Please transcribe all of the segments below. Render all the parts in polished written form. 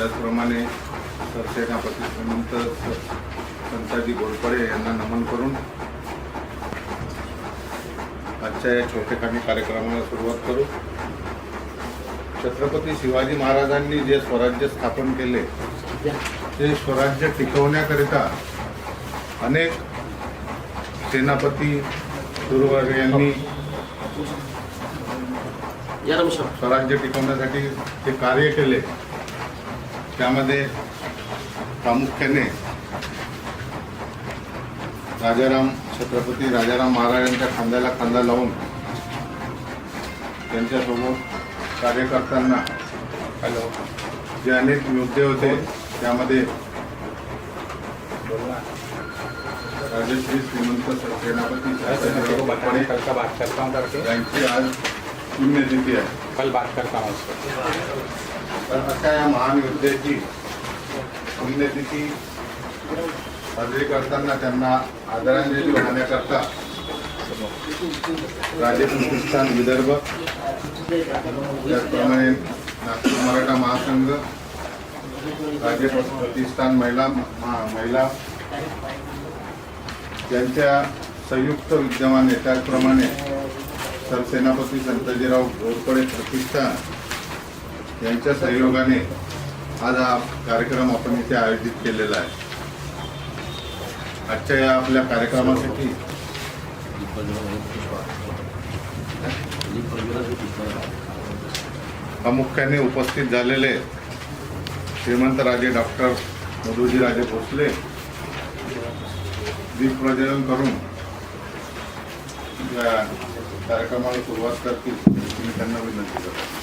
त्याचप्रमाणे सरसेनापती श्रीमंत संताजी घोरपडे यांना नमन करून आजच्या या छोटेखानी कार्यक्रमाला सुरुवात करू. छत्रपती शिवाजी महाराजांनी जे स्वराज्य स्थापन केले ते स्वराज्य टिकवण्याकरिता अनेक सेनापती सुरवर यांनी स्वराज्य टिकवण्यासाठी ते कार्य केले. त्यामध्ये प्रामुख्याने छत्रपती राजाराम महाराजांच्या खांद्याला खांदा लावून त्यांच्यासोबत कार्य करताना जे अनेक योद्धे होते त्यामध्ये राजश्री श्रीमंत सेनापती यांची आज पुण्यतिथी आहे. कल बात करता हूँ. तर अशा या महान योद्ध्याची पुण्यतिथी साजरी करताना त्यांना आदरांजली वाहण्याकरता राजे प्रतिष्ठान विदर्भ, त्याचप्रमाणे नागपूर मराठा महासंघ, राजे प्रतिष्ठान महिला यांच्या संयुक्त विद्यमाने, त्याचप्रमाणे सरसेनापती संताजीराव घोरपडे प्रतिष्ठान यांच्या सहयोगाने आज हा कार्यक्रम आपण इथे आयोजित केलेला आहे. आजच्या या आपल्या कार्यक्रमासाठी प्रामुख्याने उपस्थित झालेले श्रीमंत राजे डॉक्टर मधुजीराजे भोसले दीप प्रज्वलन करून या कार्यक्रमाला सुरुवात करतील मी त्यांना विनंती करतो.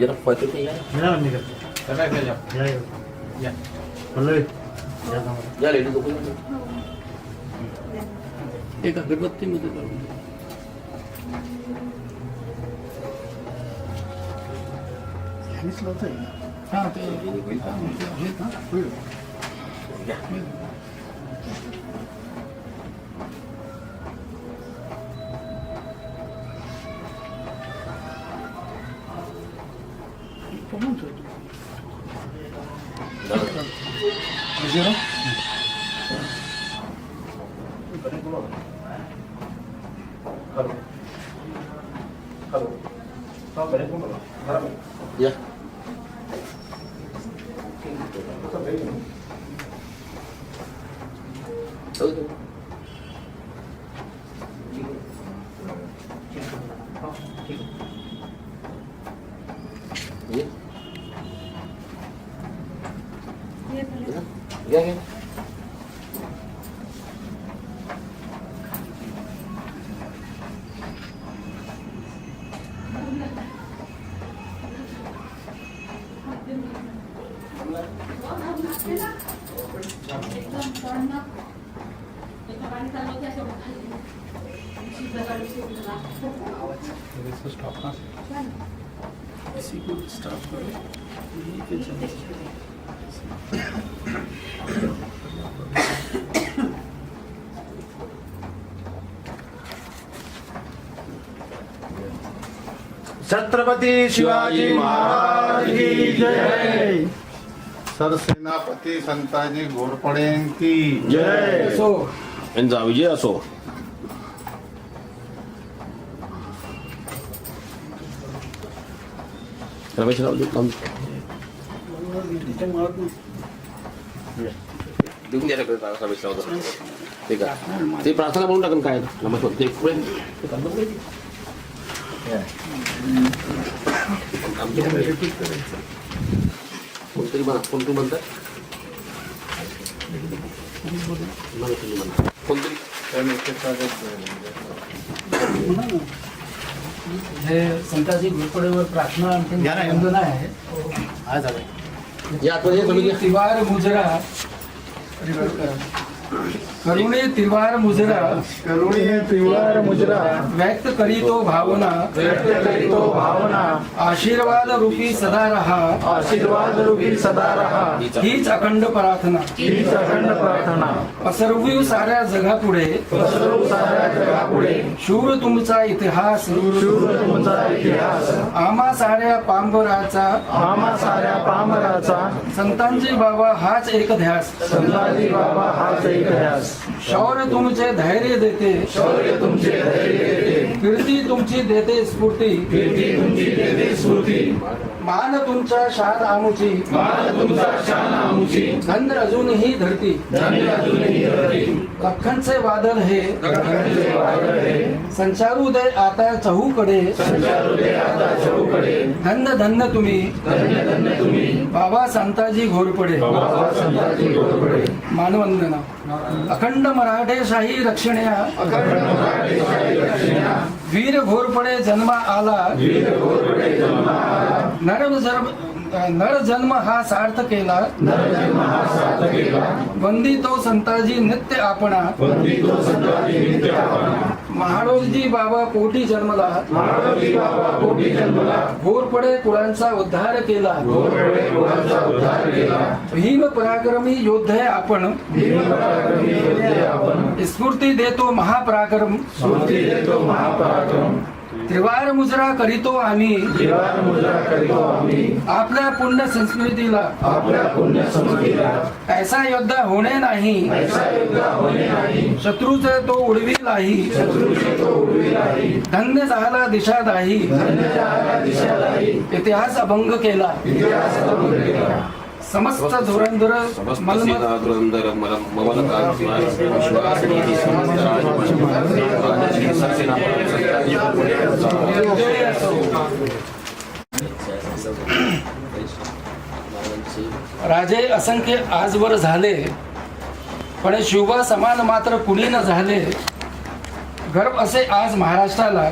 जरा foto nya ya. Ya ले लो एक अगरबत्ती मध्ये करून हां ते ya. Ya. इसी को स्टार्ट करो. छत्रपती शिवाजी महाराज की जय. सरसेनापती संताजी घोरपडे की जय असो. यांचा विजय असो. रमेश राव देऊन द्या सगळं ठीक आहे. ते प्रार्थना म्हणून टाकून काय नमस्कार ते पुढे कोणतरी म्हणा कोणतरी म्हणतात कोणतरी हे संताजी घोरपडेवर प्रार्थना आणखी वंदना आहे. या आतमध्ये तुम्ही घ्या. तिवार मुजरा करुणे तिवार मुजरा व्यक्त करीतो भावना आशीर्वाद रूपी सदा रहा हीच अखंड प्रार्थना पसरवू साऱ्या जगापुढे शूर तुमचा इतिहास आम्हा साऱ्या पांबराचा संतांची बाबा हाच एक ध्यास शौर्य तुमचे धैर्य देते कीर्ती तुमची देते स्फूर्ती मान तुमचा शान आमुची धन अजूनही धरती लखनचे वादळ हे संचारू दे आता चहूकडे धन्य धन्य तुम्ही बाबा संताजी घोरपडे मानवंदना अखंड मराठेशाही रक्षण्या वीर घोरपडे जन्म आला नर जन्म हा सार्थ केला वंदितो संताजी नित्य आपणा महाडोलजी बाबा कोटी जन्मला घोरपडे कुळांचा उद्धार केला भीम पराक्रमी योद्धे आपण स्फूर्ती देतो महापराक्रम त्रिवार मुजरा करीतो आम्ही आपल्या पुण्य संस्कृतीला ऐसा योद्धा होणे नाही शत्रूचे तो उडविलाही धन्य झाला दिशादाही इतिहास अभंग केला समस्त धुरंधर धुरंधर राजे असंख्य आजवर झाले पण शिवबा समान मात्र कुणी न झाले गर्भ असे आज महाराष्ट्राला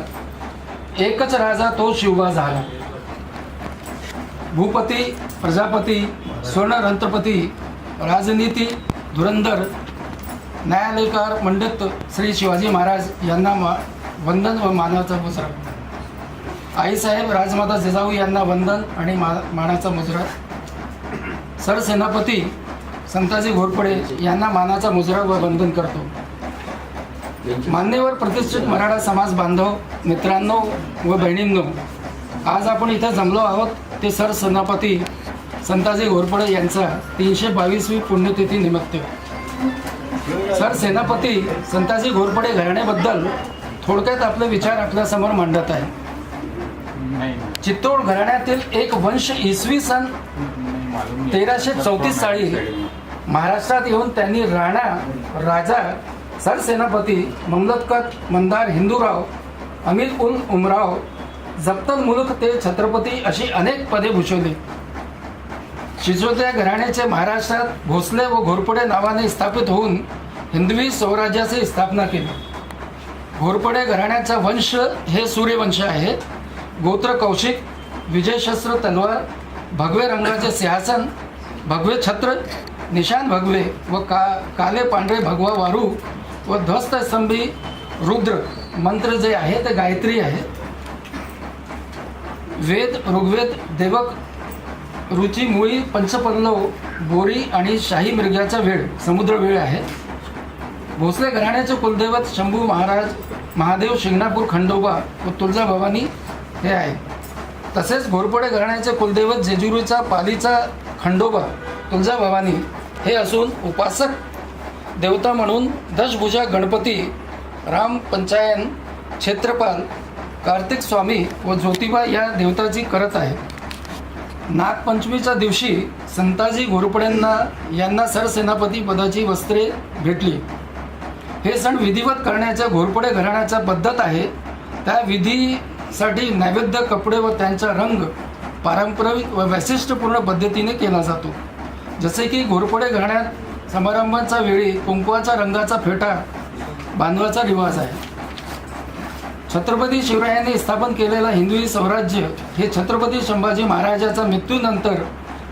एकच राजा तो शिवबा झाला भूपती प्रजापती स्वर्ण रंत्रपती राजनीती धुरंधर न्यायालयकार मंडित श्री शिवाजी महाराज यांना वंदन व मानाचा मुजरा आईसाहेब राजमाता जिजाऊ यांना वंदन आणि मानाचा मुजरा सरसेनापती संताजी घोरपडे यांना मानाचा मुजरा व वंदन करतो. मान्यवर प्रतिष्ठित मराठा समाज बांधव मित्रांनो व बहिणींनो आज आपण इथे जमलो आहोत ते सरसेनापती संताजी घोरपडे यांचा 322वी पुण्यतिथी निमित्त. सरसेनापती संताजी घोरपडे घराण्याबद्दल थोडक्यात आपले विचार आपल्यासमोर मांडत आहे. चित्तोड घराण्यातील एक वंश इसवी सन 1334 साली महाराष्ट्रात येऊन त्यांनी राणा राजा सरसेनापती ममलतकत मंदार हिंदूराव अमीर उल उमराव जप्तल मुलक ते छत्रपती अशी अनेक पदे भूषवली. शिजोद्या घराण्याचे महाराष्ट्रात भोसले व घोरपडे नावाने स्थापित होऊन हिंदवी स्वराज्याची स्थापना केली. घोरपडे घराण्याचा वंश हे सूर्यवंश आहे. गोत्र कौशिक, विजयशस्त्र तलवार, भगवे रंगाचे सिंहासन, भगवे छत्र, निशान भगवे व काले पांढरे भगवा वारू व ध्वस्तस्तंभी रुद्र मंत्र जे आहे ते गायत्री आहे. वेद ऋग्वेद देवक रुची मुळी पंचपल्लव बोरी आणि शाही मृगाचा वेळ समुद्र वेळ आहे. भोसले घराण्याचे कुलदैवत शंभू महाराज महादेव शिंगणापूर खंडोबा व तुळजाभवानी हे आहे. तसेच घोरपडे घराण्याचे कुलदैवत जेजुरीचा पालीचा खंडोबा तुळजाभवानी हे असून उपासक देवता म्हणून दशभुजा गणपती, राम पंचायन, क्षेत्रपाल, कार्तिक स्वामी व ज्योतिबा या देवताची करत आहे. नागपंचमीच्या दिवशी संताजी घोरपड्यांना यांना सरसेनापती पदाची वस्त्रे भेटली. हे सण विधिवत करण्याच्या घोरपडे घराण्याच्या पद्धत आहे. त्या विधीसाठी नैवेद्य, कपडे व त्यांचा रंग पारंपरिक व वैशिष्ट्यपूर्ण पद्धतीने केला जातो. जसे की घोरपडे घराण्यात समारंभांच्या वेळी कुंकवाच्या रंगाचा फेटा बांधवाचा रिवाज आहे. छत्रपती शिवरायांनी स्थापन केलेलं हिंदवी स्वराज्य हे छत्रपती संभाजी महाराजाच्या मृत्यूनंतर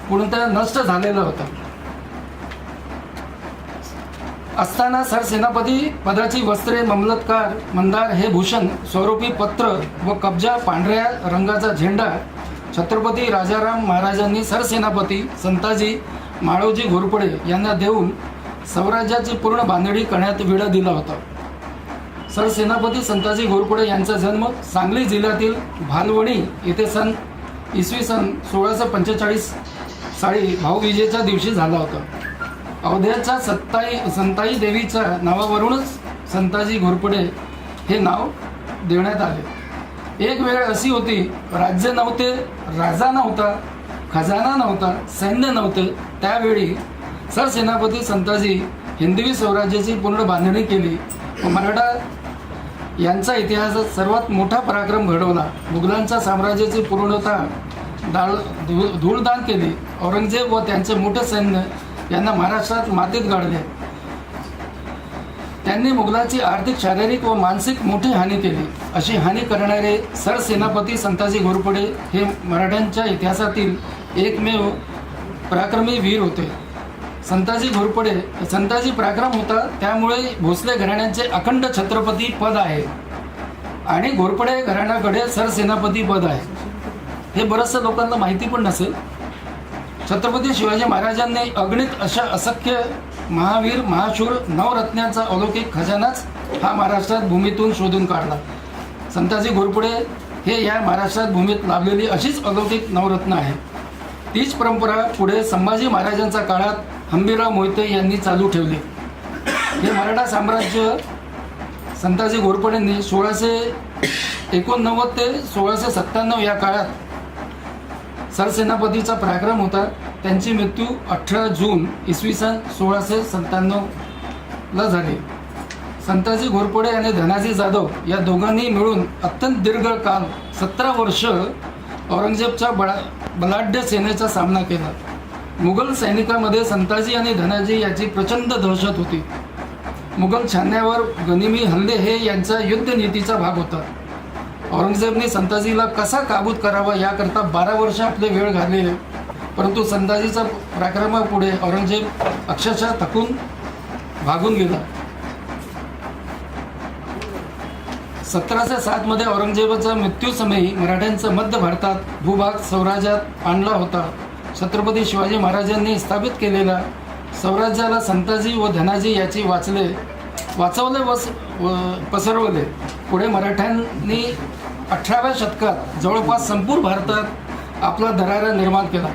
पूर्णतः नष्ट झालेलं होतं. असताना सरसेनापती पदाची वस्त्रे, मामलतकार, मंदार हे भूषण, स्वरूपी पत्र व कब्जा, पांढऱ्या रंगाचा झेंडा छत्रपती राजाराम महाराजांनी सरसेनापती संताजी माळोजी घोरपडे यांना देऊन स्वराज्याची पूर्ण बांधणी करण्यात वेळ दिला होता. सरसेनापती संताजी घोरपडे यांचा जन्म सांगली जिल्ह्यातील भालवणी येथे इसवी सन 1645 साली भाऊबीजेच्या दिवशी झाला होता. अवध्याच्या संताई देवीच्या नावावरूनच संताजी घोरपडे हे नाव देण्यात आले. एक वेळ अशी होती, राज्य नव्हते, राजा नव्हता, खजाना नव्हता, सैन्य नव्हते. त्यावेळी सरसेनापती संताजी हिंदवी स्वराज्याची पूर्ण बांधणी केली व मराठा यांचा इतिहासात सर्वात मोठा पराक्रम घडवला. मुघलांच्या साम्राज्याची पूर्णतः धूळदान केली. औरंगजेब व त्यांचे मोठे सैन्य यांना महाराष्ट्रात मातीत गाडले. त्यांनी मुघलांची आर्थिक, शारीरिक व मानसिक मोठी हानी केली. अशी हानी करणारे सरसेनापती संताजी घोरपडे हे मराठ्यांच्या इतिहासातील एकमेव पराक्रमी वीर होते. संताजी घोरपडे संताजी पराक्रम होता, त्यामुळे भोसले घराण्याचे अखंड छत्रपती पद आहे आणि घोरपडे घराण्याकडे सरसेनापती पद आहे. हे बऱ्याचशा लोकांना माहिती पण नसेल. छत्रपती शिवाजी महाराजांनी अगणित अशा असंख्य महावीर, महाशूर, नवरत्नांचा अलौकिक खजानाच हा महाराष्ट्रात भूमीतून शोधून काढला. संताजी घोरपडे हे या महाराष्ट्रात भूमीत लाभलेली अशीच अलौकिक नवरत्न आहे. तीच परंपरा पुढे संभाजी महाराजांच्या काळात हंबीरराव मोहिते यांनी चालू ठेवली. हे मराठा साम्राज्य संताजी घोरपडेंनी 1689 ते 1697 या काळात सरसेनापतीचा पराक्रम होता. त्यांची मृत्यू 18 जून इसवी सन 1697 झाली. संताजी घोरपडे आणि धनाजी जाधव या दोघांनी मिळून अत्यंत दीर्घ काल 17 वर्ष औरंगजेबच्या बलाढ्य सेनेचा सामना केला. मुघल सैनिकांमध्ये संताजी आणि धनाजी याची प्रचंड दहशत होती. मुघल छान्यावर गनिमी हल्ले हे यांचा युद्धनीतीचा भाग होता. औरंगजेबने संताजीला कसा काबूत करावा याकरता 12 वर्ष आपले वेळ घालले, परंतु संताजीच्या पराक्रमापुढे औरंगजेब अक्षरशः थकून भागून गेला. 1707 मध्ये औरंगजेबाच्या मृत्यूसमयी मराठ्यांचा मध्य भारतात भूभाग स्वराज्यात आणला होता. छत्रपती शिवाजी महाराजांनी स्थापित केलेल्या स्वराज्याला संताजी व धनाजी याची वाचवले व पसरवले. पुढे मराठ्यांनी 18व्या शतकात जवळपास संपूर्ण भारतात आपला दरारा निर्माण केला.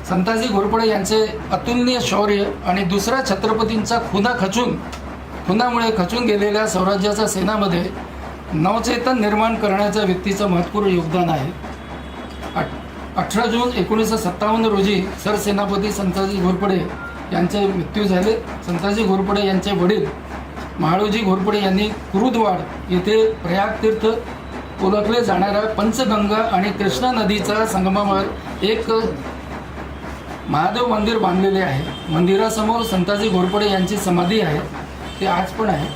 संताजी घोरपडे यांचे अतुलनीय शौर्य आणि दुसऱ्या छत्रपतींचा खुनामुळे खचून गेलेल्या स्वराज्याच्या सेनामध्ये नवचेतन निर्माण करण्याच्या व्यक्तीचं महत्त्वपूर्ण योगदान आहे. 18 जून 1957 रोजी सरसेनापती संताजी घोरपडे यांचे मृत्यू झाले. संताजी घोरपडे यांचे वडील माळोजी घोरपडे यांनी कुरुदवाड येथे प्रयाग तीर्थ ओळखले जाणाऱ्या पंचगंगा आणि कृष्णा नदीच्या संगमावर एक महादेव मंदिर बांधलेले आहे. मंदिरासमोर संताजी घोरपडे यांची समाधी आहे, ते आज पण आहे.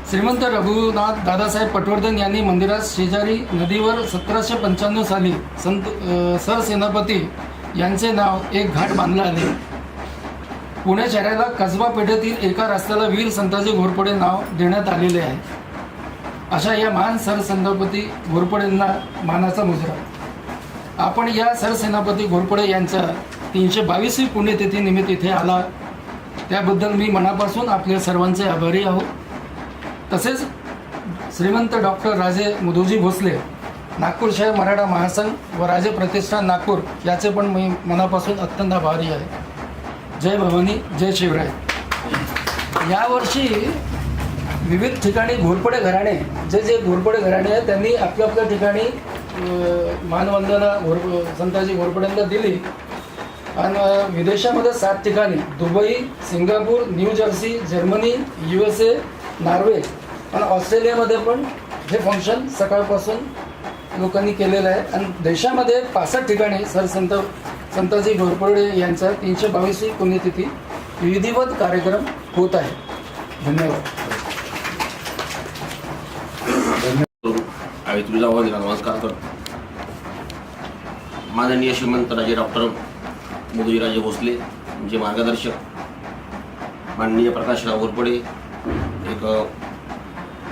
श्रीमंत रघुनाथ दादासाहेब पटवर्धन यांनी मंदिरात शेजारी नदीवर 1795 साली सरसेनापती यांचे नाव एक घाट बांधला आहे. पुणे शहराला कसबा पेठेतील एका रस्त्याला वीर संताजी घोरपडे नाव देण्यात आलेले आहे. अशा या महान सरसेनापती घोरपडेंना मानाचा मुजरा. आपण या सरसेनापती घोरपडे यांच्या 322वी पुण्यतिथी निमित्त इथे आला, त्याबद्दल मी मनापासून आपल्या सर्वांचे आभारी आहोत. तसेच श्रीमंत डॉक्टर राजे मुधोजी भोसले, नागपूर शहर मराठा महासंघ व राजे प्रतिष्ठान नागपूर याचे पण मी मनापासून अत्यंत आभारी आहे. जय भवानी, जय शिवराय. यावर्षी विविध ठिकाणी घोरपडे घराणे जे घोरपडे घराणे आहेत त्यांनी आपल्या ठिकाणी मानवंदना संताजी घोरपड्यांना दिली आणि विदेशामध्ये 7 ठिकाणी Dubai, Singapore, new Jersey, Germany, USA, Norway आणि ऑस्ट्रेलियामध्ये पण हे फंक्शन सकाळपासून लोकांनी केलेलं आहे. आणि देशामध्ये 65 ठिकाणी संताजी घोरपडे यांचा 322वी पुण्यतिथी विधिवत कार्यक्रम होत आहे. धन्यवाद. आम्ही तुझा आवाज नमस्कार करतो. माननीय श्रीमंत राजे डॉक्टर मुदुजीराजे भोसले जे मार्गदर्शक, माननीय प्रकाशराव घोरपडे एक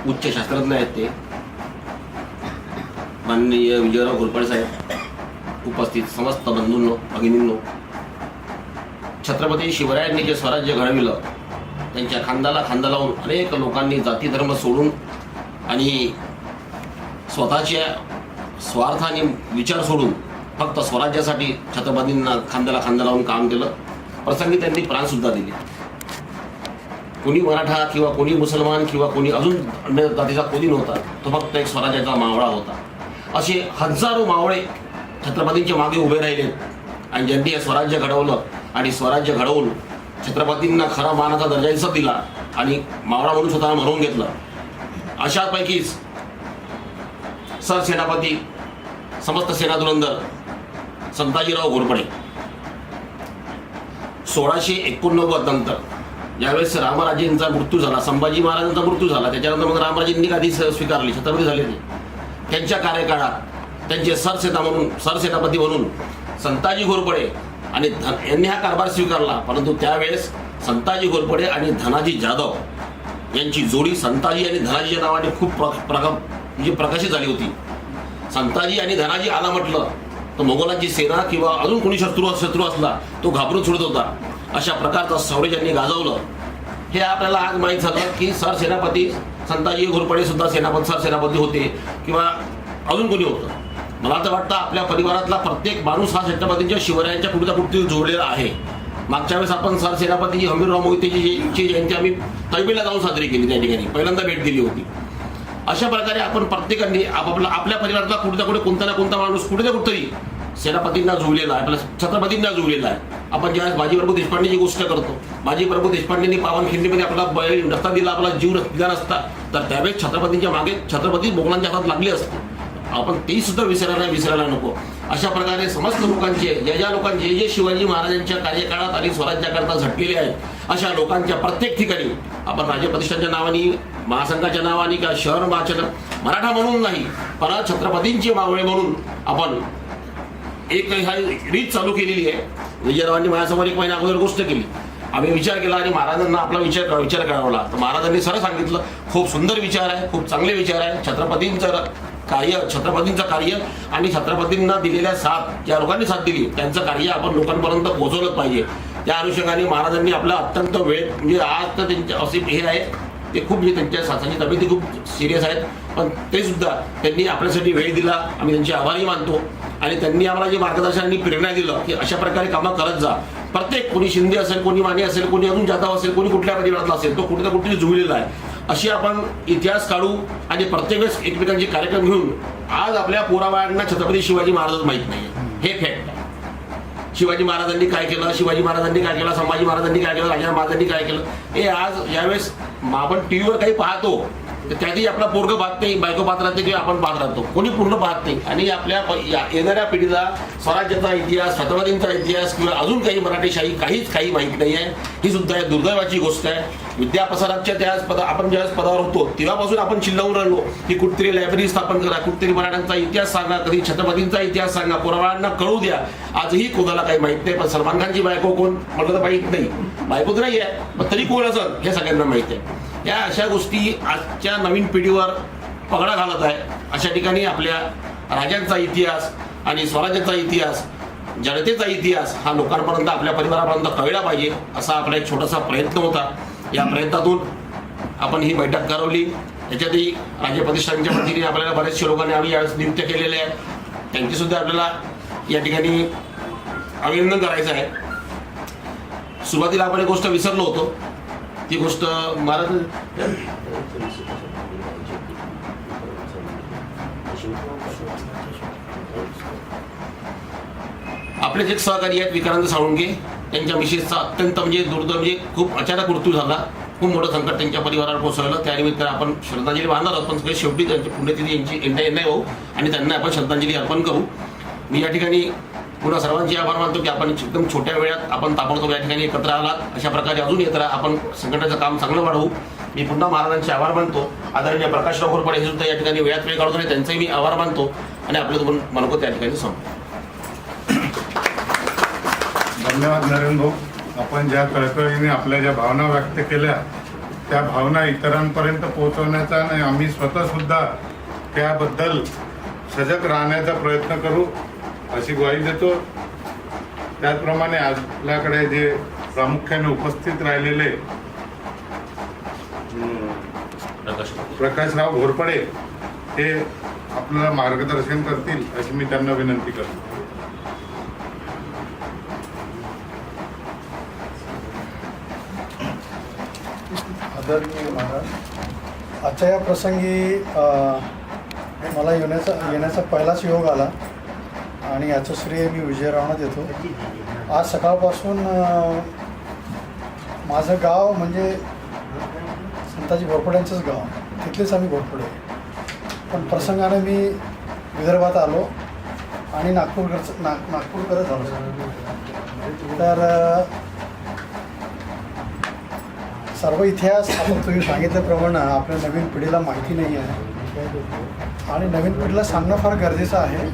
उच्च शास्त्रज्ञ आहेत, ते माननीय विजयराव घोरपडे साहेब, उपस्थित समस्त बंधूंनो भगिनींनो, छत्रपती शिवरायांनी जे स्वराज्य घडविलं त्यांच्या खांद्याला खांदा लावून अनेक लोकांनी जाती धर्म सोडून आणि स्वतःच्या स्वार्थाने विचार सोडून फक्त स्वराज्यासाठी छत्रपतींना खांद्याला खांदा लावून काम केलं. प्रसंगी त्यांनी प्राणसुद्धा दिले. कोणी मराठा किंवा कोणी मुसलमान किंवा कोणी अजून अन्य जातीचा कोणी नव्हता, तो फक्त एक स्वराज्याचा मावळा होता. असे हजारो मावळे छत्रपतींच्या मागे उभे राहिले आणि ज्यांनी हे स्वराज्य घडवलं आणि स्वराज्य घडवून छत्रपतींना खरा मानाचा दर्जा दिला आणि मावळा म्हणून स्वतः म्हणून घेतलं. अशापैकीच सरसेनापती समस्त सेनाधुरंदर संताजीराव घोरपडे 1689 नंतर ज्यावेळेस रामराजेंचा मृत्यू झाला, संभाजी महाराजांचा मृत्यू झाला, त्याच्यानंतर मग रामराजेंनी गादी स्वीकारली, छत्रपती झाले ते. त्यांच्या कार्यकाळात त्यांचे सरसेनापती म्हणून संताजी घोरपडे आणि यांनी हा कारभार स्वीकारला. परंतु त्यावेळेस संताजी घोरपडे आणि धनाजी जाधव यांची जोडी संताजी आणि धनाजीच्या नावाने खूप म्हणजे प्रकाशित झाली होती. संताजी आणि धनाजी आला म्हटलं तर मोगलांची सेना किंवा अजून कोणी शत्रू असला तो घाबरून सोडत होता. अशा प्रकारचं शौर्य ज्यांनी गाजवलं हे आपल्याला आज माहीत झालं की सरसेनापती संताजी घोरपडे सुद्धा सरसेनापती होते किंवा अजून कोणी होतं. मला तर वाटतं आपल्या परिवारातला प्रत्येक माणूस हा छत्रपतींच्या शिवरायांच्या कुठल्या कुठे जोडलेला आहे. मागच्या वेळेस आपण सरसेनापती हमीरराव मोहितेची जयंती आम्ही तळबीला जाऊन साजरी केली, त्या ठिकाणी पहिल्यांदा भेट दिली होती. अशा प्रकारे आपण प्रत्येकाने आपल्या परिवारातला कुठे ना कोणता ना कोणता माणूस कुठे ना कुठेतरी सेनापतींना जुळलेला आहे, आपल्या छत्रपतींना जुळलेला आहे. आपण ज्यावेळेस बाजीप्रभू देशपांडेची गोष्ट करतो, बाजीप्रभू देशपांडेंनी पावनखिंडीमध्ये आपला बैल नसता दिला, आपला जीव दिला नसता, तर त्यावेळेस छत्रपतींच्या मागे छत्रपती मोगलांच्या हातात लागले असते. आपण तेही सुद्धा विसरायला नको. अशा प्रकारे समस्त लोकांचे ज्या लोकांचे जे शिवाजी महाराजांच्या कार्यकाळात आणि स्वराज्याकरता झटलेले आहेत अशा लोकांच्या प्रत्येक ठिकाणी आपण राज्य प्रतिष्ठानच्या नावाने, महासंघाच्या नावाने किंवा शहर मराठा म्हणून नाही, पण छत्रपतींचे मावळे म्हणून आपण एक रीत चालू केलेली आहे. विजयरावांनी माझ्यासमोर 1 महिना अगोदर गोष्ट केली. आम्ही विचार केला आणि महाराजांना आपला विचार कळवला. तर महाराजांनी सरळ सांगितलं, खूप सुंदर विचार आहे, खूप चांगले विचार आहे. छत्रपतींचं कार्य आणि छत्रपतींना दिलेल्या साथ, ज्या लोकांनी साथ दिली त्यांचं कार्य आपण लोकांपर्यंत पोहोचवलं पाहिजे. त्या अनुषंगाने महाराजांनी आपला अत्यंत वेळ म्हणजे आज तर त्यांचे असे हे आहे ते खूप त्यांच्या साथाची तब्येती खूप सिरियस आहेत, पण ते सुद्धा त्यांनी आपल्यासाठी वेळ दिला. आम्ही त्यांचे आभारही मानतो आणि त्यांनी आम्हाला जे मार्गदर्शनाने प्रेरणा दिलं की अशा प्रकारे कामं करत जा. प्रत्येक कोणी शिंदे असेल, कोणी माने असेल, कोणी अजून जाधव असेल, कोणी कुठल्या परिवारातला असेल, तो कुठे ना कुठे जुळलेला आहे. अशी आपण इतिहास काढू आणि प्रत्येक वेळेस एकमेकांचे कार्यक्रम घेऊन आज आपल्या पोराबाळांना छत्रपती शिवाजी महाराजच माहीत नाही, हे फॅक्ट आहे. शिवाजी महाराजांनी काय केलं, संभाजी महाराजांनी काय केलं, राजा महाराजांनी काय केलं, हे आज यावेळेस आपण टीव्हीवर काही पाहतो तर त्यातही आपला पोरगं पाहत नाही, बायको पाहत राहते किंवा आपण पाहत राहतो, कोणी पूर्ण पाहत नाही. आणि आपल्या येणाऱ्या पिढीला स्वराज्याचा इतिहास, छत्रपतींचा इतिहास किंवा अजून काही मराठीशाही काही माहीत नाही आहे. ही सुद्धा एक दुर्दैवाची गोष्ट आहे. विद्याप्रसाराच्या आपण ज्यावेळेस पदावर होतो तेव्हापासून आपण चिल्लावून राहिलो की कुठेतरी लायब्ररी स्थापन करा, कुठेतरी मराठ्यांचा इतिहास सांगा, कधी छत्रपतींचा इतिहास सांगा, पोराबाळांना कळू द्या. आजही कोणाला काही माहित नाही. पण सलमान खानची बायको कोण म्हटलं तर माहीत नाही, बायकोच नाही आहे, पण तरी कोण असं हे सगळ्यांना माहिती आहे. या अशा गोष्टी आजच्या नवीन पिढीवर पगडा घालत आहे. अशा ठिकाणी आपल्या राजांचा इतिहास आणि स्वराज्याचा इतिहास, जनतेचा इतिहास हा लोकांपर्यंत, आपल्या परिवारापर्यंत कळला पाहिजे, असा आपला एक छोटासा प्रयत्न होता. या प्रयत्नातून आपण ही बैठक करवली. याच्यातही राज्य प्रतिष्ठानच्या वतीने आपल्याला बरेचसे लोकांनी आम्ही यावेळेस नियुक्त केलेले आहेत, त्यांची सुद्धा आपल्याला या ठिकाणी अभिनंदन करायचं आहे. सुरुवातीला आपण एक गोष्ट विसरलो होतो, ती गोष्ट महाराज आपलेच एक सहकारी आहेत विक्रांत साळुंके, त्यांच्या मिसेसचा अत्यंत म्हणजे दुर्दैव म्हणजे खूप अचानक मृत्यू झाला. खूप मोठं संकट त्यांच्या परिवारावर कोसळलं. त्यानिमित्तानं आपण श्रद्धांजली वाहणार आहोत, पण शेवटी त्यांची पुण्यतिथी यांची येणार होऊ आणि त्यांना आपण श्रद्धांजली अर्पण करू. मी या ठिकाणी पुन्हा सर्वांचे आभार मानतो की आपण एकदम छोट्या वेळात आपण ताबडतोब या ठिकाणी एकत्र आलात. अशा प्रकारे अजून येत राहा, आपण संघटनेचं काम चांगलं वाढवू. मी पुन्हा महाराजांचे आभार मानतो. आदरणीय प्रकाशराव घोरपडे हे सुद्धा या ठिकाणी वेळात वेळ काढून त्यांचाही मी आभार मानतो आणि आपले दोन मनोगत त्या ठिकाणी संपतो. धन्यवाद नरेंद्र भाऊ. आपण ज्या कळकळीने आपल्या ज्या भावना व्यक्त केल्या त्या भावना इतरांपर्यंत पोहोचवण्याचा आणि आम्ही स्वतः सुद्धा त्याबद्दल सजग राहण्याचा प्रयत्न करू अशी ग्वाही देतो. त्याचप्रमाणे आपल्याकडे जे प्रामुख्याने उपस्थित राहिलेले प्रकाशराव घोरपडे हे आपल्याला मार्गदर्शन करतील अशी मी त्यांना विनंती करतो. आदरणीय महाराज, आजच्या या प्रसंगी मला येण्याचा पहिलाच योग आला आणि याचं श्रेय मी विजयरावांना देतो. आज सकाळपासून माझं गाव म्हणजे संताजी घोरपड्यांचंच गाव, तिथलेच आम्ही घोरपडे. पण प्रसंगाने मी विदर्भात आलो आणि नागपूरकडे झालो. तर सर्व इतिहास आपण तुम्ही सांगितल्याप्रमाणे आपल्या नवीन पिढीला माहिती नाही आहे आणि नवीन पिढीला सांगणं फार गरजेचं आहे.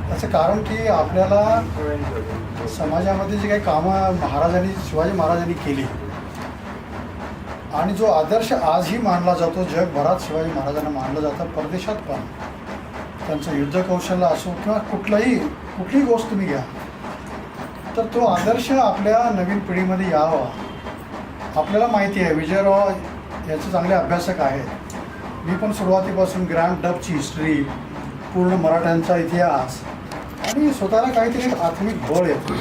त्याचं कारण की आपल्याला समाजामध्ये जी काही कामं शिवाजी महाराजांनी केली आणि जो आदर्श आजही मानला जातो, जगभरात शिवाजी महाराजांना मानलं जातं, परदेशात पण त्यांचं युद्ध कौशल्य असो किंवा कुठलीही गोष्ट तुम्ही घ्या, तर तो आदर्श आपल्या नवीन पिढीमध्ये यावा. आपल्याला माहिती आहे विजयराव याचे चांगले अभ्यासक आहेत. मी पण सुरुवातीपासून ग्रँड डबची हिस्ट्री, पूर्ण मराठ्यांचा इतिहास आणि स्वतःला काहीतरी एक आत्मिक बळ येतो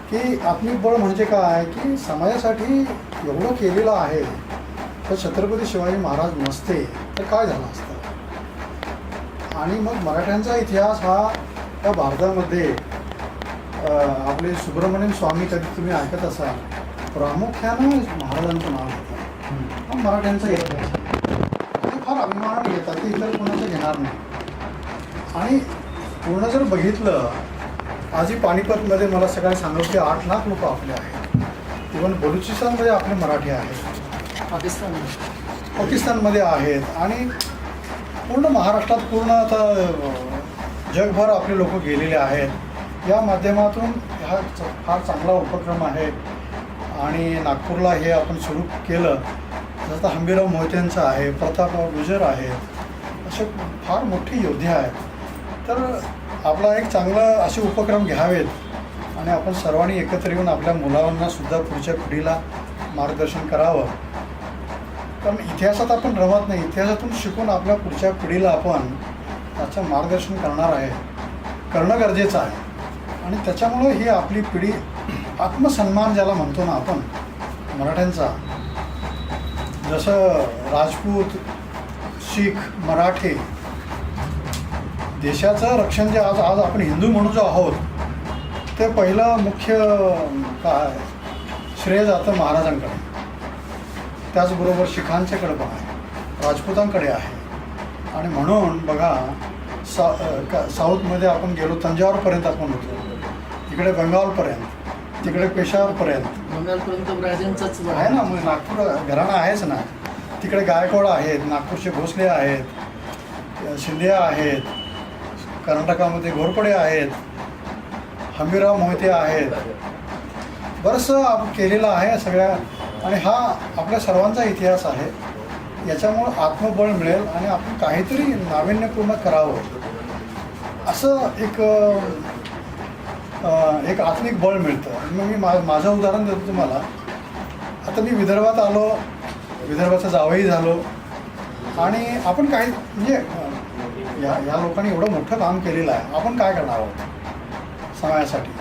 की आत्मिक बळ म्हणजे काय की समाजासाठी एवढं केलेलं आहे तर छत्रपती शिवाजी महाराज नसते तर काय झालं असतं. आणि मग मराठ्यांचा इतिहास हा त्या भारतामध्ये आपले सुब्रमण्यम स्वामी कधी तुम्ही ऐकत असाल, प्रामुख्यानं महाराजांचं नाव घेतात. मराठ्यांचा इतिहास ते फार अभिमानाने घेतात, ते इतर कोणाचं घेणार नाही. आणि पूर्ण जर बघितलं आजही पानिपतमध्ये मला सगळ्यांनी सांगितलं की 8 लाख लोक आपले आहेत. इव्हन बलुचिस्तानमध्ये आपले मराठी आहेत, पाकिस्तानमध्ये आहेत आणि पूर्ण महाराष्ट्रात पूर्ण आता जगभर आपले लोक गेलेले आहेत. या माध्यमातून हा फार चांगला उपक्रम आहे आणि नागपूरला हे आपण सुरू केलं. जसं हंबीराव मोहित्यांचं आहे, प्रतापराव गुजर आहेत, असे फार मोठे योद्धे आहेत. तर आपला एक चांगला असे उपक्रम घ्यावेत आणि आपण सर्वांनी एकत्र येऊन आपल्या मुलांना सुद्धा पुढच्या पिढीला मार्गदर्शन करावं. कारण इतिहासात आपण रमत नाही, इतिहासातून शिकून आपल्या पुढच्या पिढीला आपण त्याचं मार्गदर्शन करणं गरजेचं आहे. आणि त्याच्यामुळं ही आपली पिढी आत्मसन्मान ज्याला म्हणतो ना आपण मराठ्यांचा, जसं राजपूत, शीख, मराठे, देशाचं रक्षण जे आज आपण हिंदू म्हणून जो आहोत ते पहिलं मुख्य काय श्रेय जातं महाराजांकडे. त्याचबरोबर शिखांच्याकडे पण आहे, राजपूतांकडे आहे. आणि म्हणून बघा साऊथमध्ये आपण गेलो, तंजावरपर्यंत आपण होतो, इकडे बंगालपर्यंत, तिकडे पेशावरपर्यंत, बंगालपर्यंत राजांचाच आहे ना. मग नागपूर घराणा आहेच ना. तिकडे गायकवाड आहेत, नागपूरचे भोसले आहेत, शिंदे आहेत, कर्नाटकामध्ये घोरपडे आहेत, हंबीराव मोहिते आहेत. बरंचसं केलेलं आहे सगळ्या. आणि हा आपल्या सर्वांचा इतिहास आहे. याच्यामुळं आत्मबळ मिळेल आणि आपण काहीतरी नाविन्यपूर्ण करावं असं एक आत्मिक बळ मिळतं. मग मी माझं उदाहरण देतो तुम्हाला. आता मी विदर्भात आलो, विदर्भाचा जावई झालो आणि आपण काही म्हणजे या लोकांनी एवढं मोठं काम केलेलं आहे, आपण काय करणार आहोत समाजासाठी.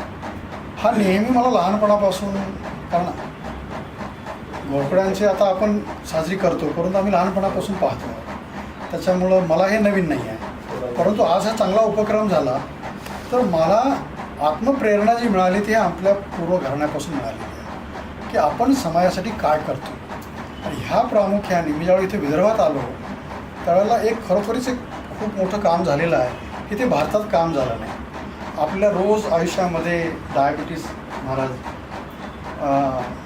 हा नेहमी मला लहानपणापासून, कारण घोरपड्यांची आता आपण साजरी करतो, परंतु आम्ही लहानपणापासून पाहतो. त्याच्यामुळं मला हे नवीन नाही आहे. परंतु आज हा चांगला उपक्रम झाला, तर मला आत्मप्रेरणा जी मिळाली ती आपल्या पूर्व घराण्यापासून मिळाली आहे की आपण समाजासाठी काय करतो. आणि ह्या प्रामुख्याने मी ज्यावेळी इथे विदर्भात आलो त्यावेळेला एक खरोखरीच एक खूप मोठं काम झालेलं आहे की ते भारतात काम झालं नाही. आपल्या रोज आयुष्यामध्ये डायबिटीस महाराज,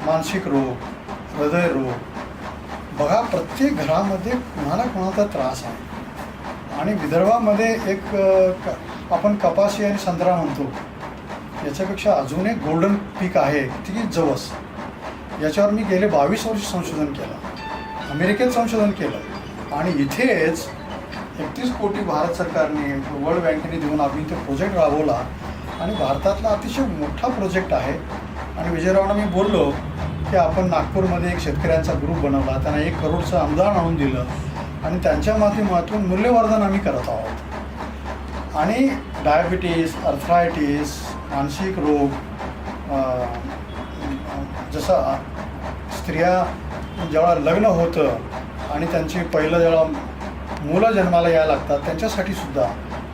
मानसिक रोग, हृदयरोग, बघा प्रत्येक घरामध्ये कुणाला कुणाचा त्रास आहे. आणि विदर्भामध्ये एक आपण कपाशी आणि संत्रा म्हणतो, याच्यापेक्षा अजून एक गोल्डन पीक आहे ती जवस. याच्यावर मी गेले 22 वर्ष संशोधन केलं, अमेरिकेत संशोधन केलं आणि इथेच 31 कोटी भारत सरकारने वर्ल्ड बँकेने देऊन आम्ही तो प्रोजेक्ट राबवला आणि भारतातला अतिशय मोठा प्रोजेक्ट आहे. आणि विजयरावांना मी बोललो की आपण नागपूरमध्ये एक शेतकऱ्यांचा ग्रुप बनवला, त्यांना 1 करोडचं अनुदान आणून दिलं आणि त्यांच्या माध्यमातून मूल्यवर्धन आम्ही करत आहोत. आणि डायबिटीस, अर्थरायटिस, मानसिक रोग, जसं स्त्रिया जेव्हा लग्न होतं आणि त्यांची पहिलं जेव्हा मुलं जन्माला यायला लागतात त्यांच्यासाठी सुद्धा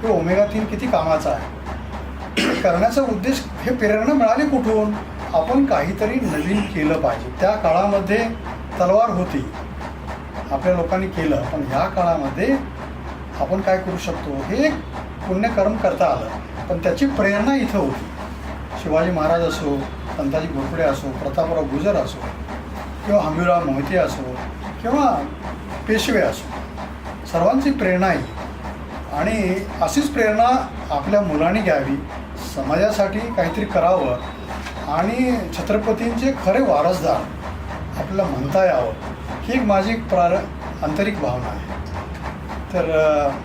हे ओमेगा-3 किती कामाचा आहे. करण्याचा उद्देश, हे प्रेरणा मिळाली कुठून, आपण काहीतरी नवीन केलं पाहिजे. त्या काळामध्ये तलवार होती, आपल्या लोकांनी केलं, पण ह्या काळामध्ये आपण काय करू शकतो हे पुण्यकर्म करता आलं. पण त्याची प्रेरणा इथं होती. शिवाजी महाराज असो, संताजी घोरपडे असो, प्रतापराव गुजर असो किंवा हंबीरराव मोहिते असो किंवा पेशवे असो, सर्वांची प्रेरणा आहे. आणि अशीच प्रेरणा आपल्या मुलांनी घ्यावी, समाजासाठी काहीतरी करावं आणि छत्रपतींचे खरे वारसदार आपल्याला म्हणता यावं, ही एक माझी आंतरिक भावना आहे. तर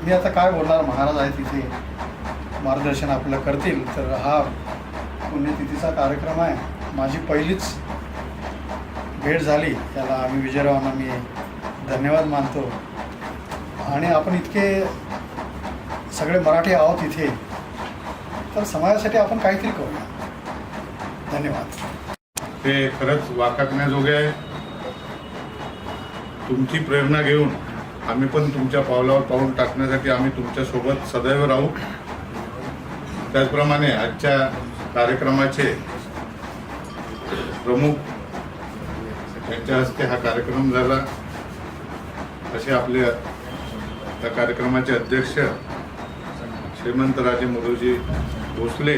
मी आता काय बोलणार, महाराज आहे तिथे मार्गदर्शन आपल्याला करतील. तर हा पुण्यतिथीचा कार्यक्रम आहे, माझी पहिलीच भेट झाली, त्याला आम्ही विजयरावांना मी धन्यवाद मानतो. आणि आपण इतके सगळे मराठी आहोत इथे, तर समाजासाठी आपण काहीतरी करूया. धन्यवाद. ते खरंच वाखाणण्याजोगे आहे. तुमची प्रेरणा घेऊन आम्ही पण तुमच्या पावलावर पाऊल टाकण्यासाठी आम्ही तुमच्यासोबत सदैव राहू. त्याचप्रमाणे आजच्या कार्यक्रमाचे प्रमुख यांच्या हस्ते हा कार्यक्रम झाला, असे आपले त्या कार्यक्रमाचे अध्यक्ष श्रीमंतराजे मुरुजी भोसले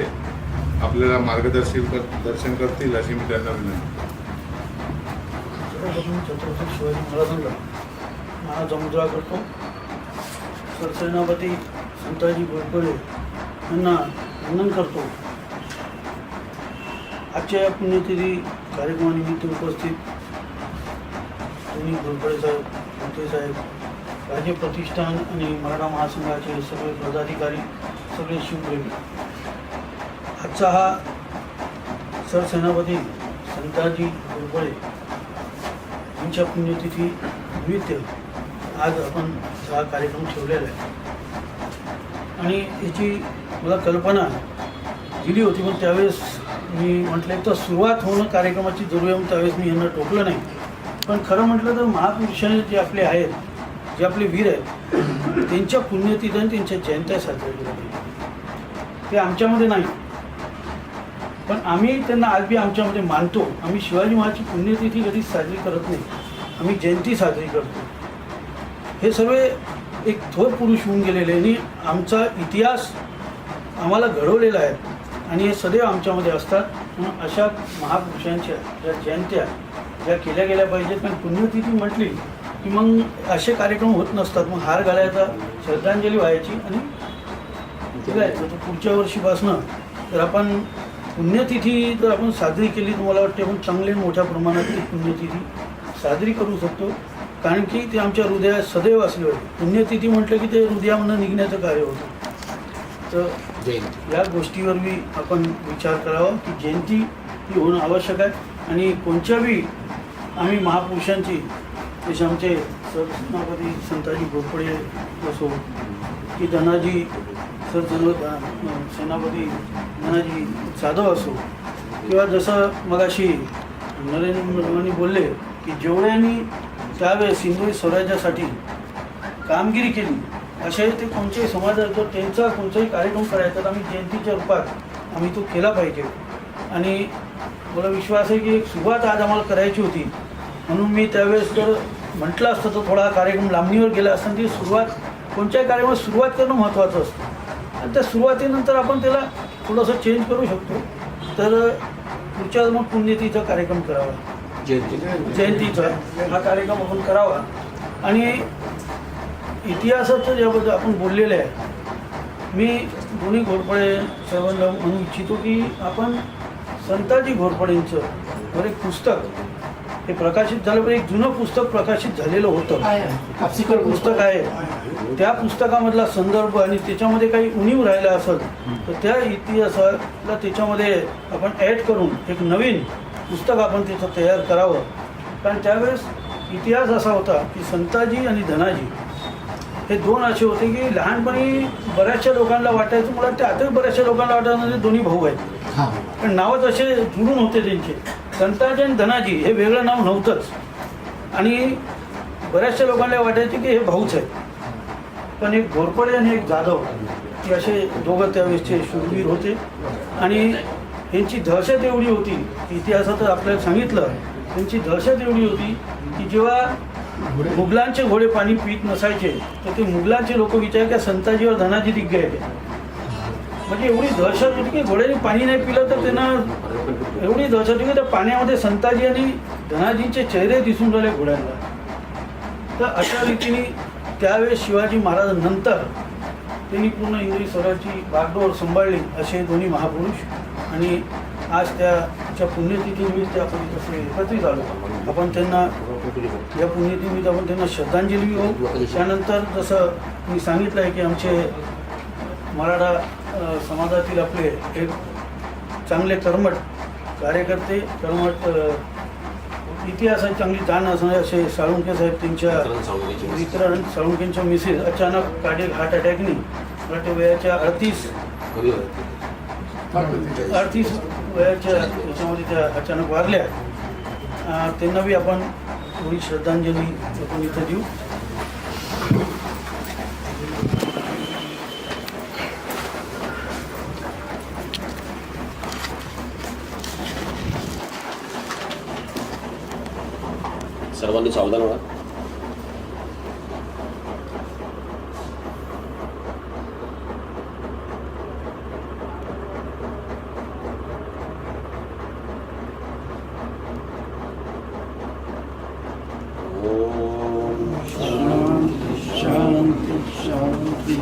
आपल्याला मार्गदर्शन करतील अशी मी त्यांना विनंती. छत्रपती शिवाजी महाराजांना महाजमुद्रा करतो. सरसेनापती संताजी घोरपडे यांना वंदन करतो. आजच्या या पुण्यतिथी कार्यक्रमानिमित्त उपस्थित दोन्ही घोरपडे साहेब, मोते साहेब, राजे प्रतिष्ठान आणि मराठा महासंघाचे सगळे पदाधिकारी, सगळे शिवप्रेमी. आजचा हा सरसेनापती संताजी घोरपडे यांच्या पुण्यतिथी निमित्त आज आपण हा कार्यक्रम ठेवलेला आहे. आणि याची मला कल्पना दिली होती, पण त्यावेळेस मी म्हटलं तर सुरुवात होणं कार्यक्रमाची जरूर आहे, त्यावेळेस मी यांना टोकलं नाही. पण खरं म्हटलं तर महापुरुषांनी जे आपले आहेत, जे आपले वीर आहेत, त्यांच्या पुण्यतिथी आणि त्यांच्या जयंत्या साजऱ्या केल्या पाहिजे. ते आमच्यामध्ये नाही, पण आम्ही त्यांना आज बी आमच्यामध्ये मानतो. आम्ही शिवाजी महाराजची पुण्यतिथी कधीच साजरी करत नाही, आम्ही जयंती साजरी करतो. हे सगळे एक थोर पुरुष होऊन गेलेले आणि आमचा इतिहास आम्हाला घडवलेला आहे आणि हे सदैव आमच्यामध्ये असतात. म्हणून अशा महापुरुषांच्या ज्या जयंत्या ज्या केल्या गेल्या पाहिजेत. पण पुण्यतिथी म्हटली की मग असे कार्यक्रम होत नसतात, मग हार घालायचा, श्रद्धांजली व्हायची आणि जायचं. तर पुढच्या वर्षीपासनं तर आपण पुण्यतिथी जर आपण साजरी केली तर मला वाटते आपण चांगले मोठ्या प्रमाणात ती पुण्यतिथी साजरी करू शकतो. कारण की ते आमच्या हृदयात सदैव असले होते. पुण्यतिथी म्हटलं की ते हृदयामधून निघण्याचं कार्य होतं. तर या गोष्टीवर बी आपण विचार करावा की जयंती ही होणं आवश्यक आहे. आणि कोणत्या बी आम्ही महापुरुषांची, जसे आमचे सरसेनापती संताजी घोरपडे असो की धनाजी सेनापती धनाजी जाधव असो किंवा जसं मगाशी नरेंद्र मोदींनी बोलले की जेवढ्यांनी त्यावेळेस हिंदवी स्वराज्यासाठी कामगिरी केली असे ते कोणत्याही समाजात जर त्यांचा कोणताही कार्यक्रम करायचा तर आम्ही जयंतीच्या रूपात आम्ही तो केला पाहिजे. आणि मला विश्वास आहे की एक सुरुवात आज आम्हाला करायची होती, म्हणून मी त्यावेळेस जर म्हटलं असतं तर थोडा कार्यक्रम लांबणीवर गेला असताना ती सुरुवात कोणत्याही कार्यक्रमात सुरुवात करणं महत्त्वाचं असतं आणि त्या सुरुवातीनंतर आपण त्याला थोडंसं चेंज करू शकतो. तर पुढच्या मग पुण्यतिथीचा कार्यक्रम करावा, जयंतीचा हा कार्यक्रम आपण करावा. आणि इतिहासाचं ज्याबद्दल आपण बोललेलं आहे, मी दोन्ही घोरपडे सर्वांना म्हणू इच्छितो की आपण संताजी घोरपडेंचं वर एक पुस्तक हे प्रकाशित झालं, पण एक जुनं पुस्तक प्रकाशित झालेलं होतं, कापसीकर पुस्तक आहे. त्या पुस्तकामधला संदर्भ आणि त्याच्यामध्ये काही उणीव राहिला असेल तर त्या इतिहासाला त्याच्यामध्ये आपण ॲड करून एक नवीन पुस्तक आपण त्याचं तयार करावं. कारण त्यावेळेस इतिहास असा होता की संताजी आणि धनाजी हे दोन असे होते की लहानपणी बऱ्याचशा लोकांना वाटायचं, मला वाटतं आताही बऱ्याचशा लोकांना वाटायचं म्हणजे दोन्ही भाऊ आहेत, पण नावच असे जुळून होते त्यांचे. संताजी आणि धनाजी हे वेगळं नाव नव्हतंच आणि बऱ्याचशा लोकांना वाटायचे की हे भाऊच आहेत. पण एक घोरपडे आणि एक जाधव हे असे दोघं त्यावेळेसचे शूरवीर होते आणि यांची दहशत एवढी होती, इतिहासात आपल्याला सांगितलं, त्यांची दहशत एवढी होती की जेव्हा मुघलांचे घोडे पाणी पित नसायचे तर ते मुघलांचे लोक विचारायचे संताजीवर धनाजी दिग्गज आहे. म्हणजे एवढी दहशत होती की घोड्याने पाणी नाही पिलं तर त्यांना एवढी दहशत होती की त्या पाण्यामध्ये संताजी आणि धनाजींचे चेहरे दिसून राहिले घोड्यांना. तर अशा रीतीने त्यावेळेस शिवाजी महाराजांनंतर त्यांनी पूर्ण इंग्रजी स्वराज्याची बागडोर सांभाळली असे दोन्ही महापुरुष. आणि आज त्याच्या पुण्यतिथीनिमित्त आपण तसे एकत्रित आलो. आपण त्यांना या पुण्यतिथीनिमित्त आपण त्यांना श्रद्धांजली देऊ. त्यानंतर जसं मी सांगितलं आहे की आमचे मराठा समाजातील आपले एक चांगले कर्मठ कार्यकर्ते, कर्मठ इतिहासाची चांगली जाण असणारे असे साळुंखे साहेब, त्यांच्या वितरण साळुंखेंच्या मिसेस अचानक कार्डियक हार्ट अटॅकने मला वयाच्या 38 वयाच्या याच्यामध्ये त्या अचानक वारल्या. त्यांना बी आपण थोडी श्रद्धांजली आपण इथं देऊ. सर्वांनी सावधान व्हा. शांती शांती शांती.